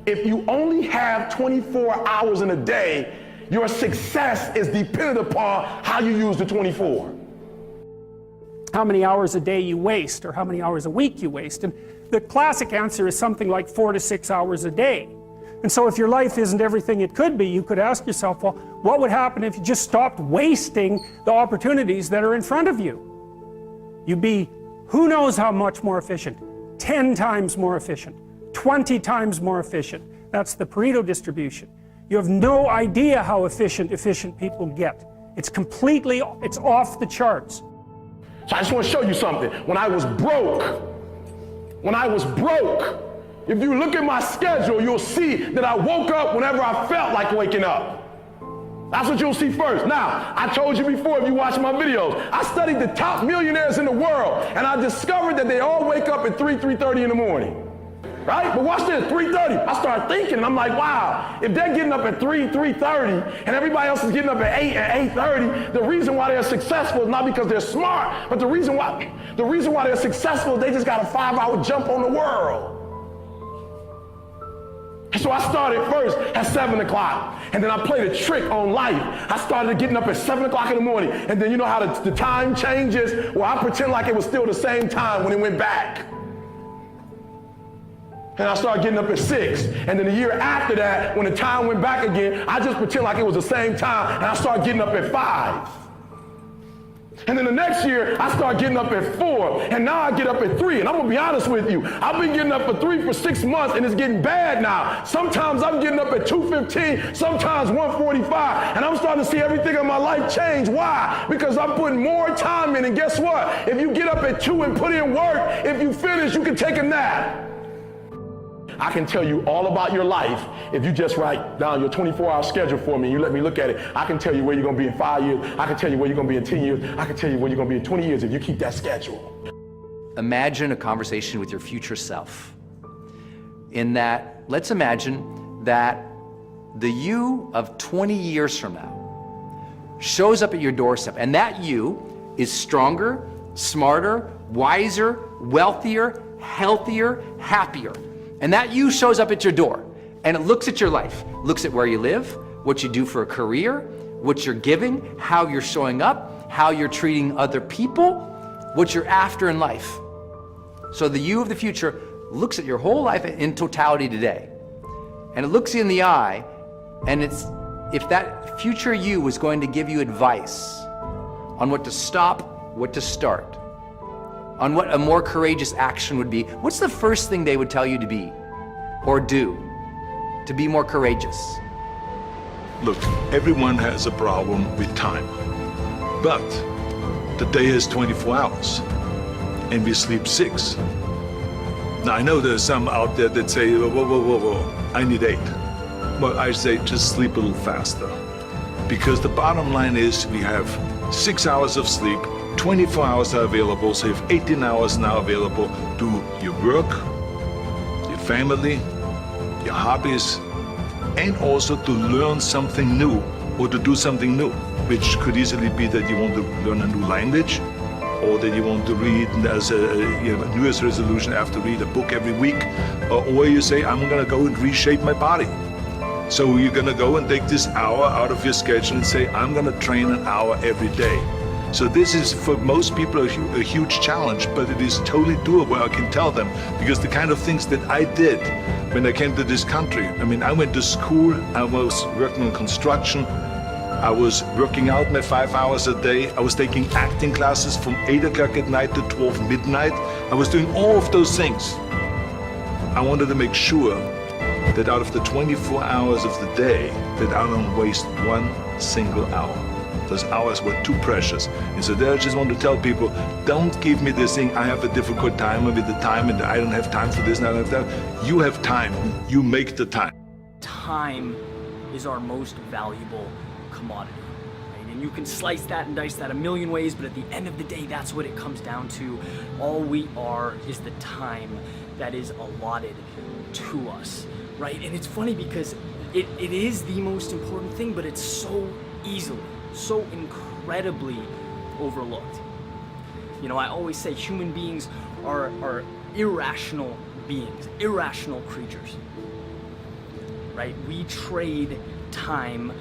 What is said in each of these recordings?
if you only have 24 hours in a day, your success is dependent upon how you use the 24. How many hours a day you waste, or how many hours a week you waste. And the classic answer is something like 4 to 6 hours a day. And so if your life isn't everything it could be, you could ask yourself, well, what would happen if you just stopped wasting the opportunities that are in front of you? You'd be, who knows how much more efficient? 10 times more efficient, 20 times more efficient. That's the Pareto distribution. You have no idea how efficient people get. It's off the charts. So I just want to show you something. When I was broke, if you look at my schedule, you'll see that I woke up whenever I felt like waking up. That's what you'll see first. Now, I told you before, if you watch my videos, I studied the top millionaires in the world, and I discovered that they all wake up at 3:30 in the morning. Right? But watch this, 3:30. I started thinking, and I'm like, wow, if they're getting up at 3:30, and everybody else is getting up at 8 and 8:30, the reason why they're successful is not because they're smart, but the reason why they're successful is they just got a 5-hour jump on the world. And so I started first at 7 o'clock, and then I played a trick on life. I started getting up at 7 o'clock in the morning, and then you know how the time changes? Well, I pretend like it was still the same time when it went back. And I started getting up at 6. And then the year after that, when the time went back again, I just pretend like it was the same time, and I started getting up at 5. And then the next year, I started getting up at 4, and now I get up at 3. And I'm gonna be honest with you, I've been getting up at 3 for 6 months, and it's getting bad now. Sometimes I'm getting up at 2:15, sometimes 1:45, and I'm starting to see everything in my life change. Why? Because I'm putting more time in, and guess what? If you get up at 2 and put in work, if you finish, you can take a nap. I can tell you all about your life if you just write down your 24-hour schedule for me and you let me look at it. I can tell you where you're going to be in 5 years. I can tell you where you're going to be in 10 years. I can tell you where you're going to be in 20 years if you keep that schedule. Imagine a conversation with your future self. In that, let's imagine that the you of 20 years from now shows up at your doorstep, and that you is stronger, smarter, wiser, wealthier, healthier, happier. And that you shows up at your door, and it looks at your life, looks at where you live, what you do for a career, what you're giving, how you're showing up, how you're treating other people, what you're after in life. So the you of the future looks at your whole life in totality today, and it looks you in the eye, and it's, if that future you was going to give you advice on what to stop, what to start, on what a more courageous action would be, what's the first thing they would tell you to be or do to be more courageous? Look, everyone has a problem with time, but the day has 24 hours and we sleep 6. Now I know there's some out there that say, whoa, I need 8. Well, I say just sleep a little faster, because the bottom line is we have 6 hours of sleep, 24 hours are available, so you have 18 hours now available to your work, your family, your hobbies, and also to learn something new or to do something new, which could easily be that you want to learn a new language, or that you want to read as a New Year's resolution, I have to read a book every week, or you say, I'm going to go and reshape my body. So you're going to go and take this hour out of your schedule and say, I'm going to train an hour every day. So this is, for most people, a huge challenge, but it is totally doable, I can tell them, because the kind of things that I did when I came to this country, I mean, I went to school, I was working on construction, I was working out my 5 hours a day, I was taking acting classes from 8 o'clock at night to 12 midnight, I was doing all of those things. I wanted to make sure that out of the 24 hours of the day, that I don't waste one single hour. Those hours were too precious. And so there I just want to tell people, don't give me this thing, I have a difficult time with the time and I don't have time for this and I don't have that. You have time, you make the time. Time is our most valuable commodity. Right? And you can slice that and dice that a million ways, but at the end of the day, that's what it comes down to. All we are is the time that is allotted to us, right? And it's funny because it is the most important thing, but it's so easily, so incredibly overlooked. You know, I always say human beings are irrational beings, irrational creatures. right? We trade time,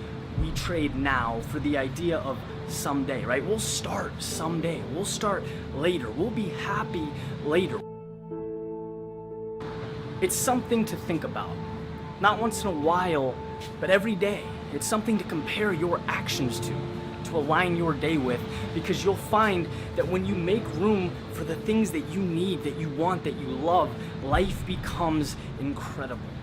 we trade now for the idea of someday, right? We'll start someday, we'll start later, we'll be happy later. It's something to think about, not once in a while, but every day. It's something to compare your actions to align your day with, because you'll find that when you make room for the things that you need, that you want, that you love, life becomes incredible.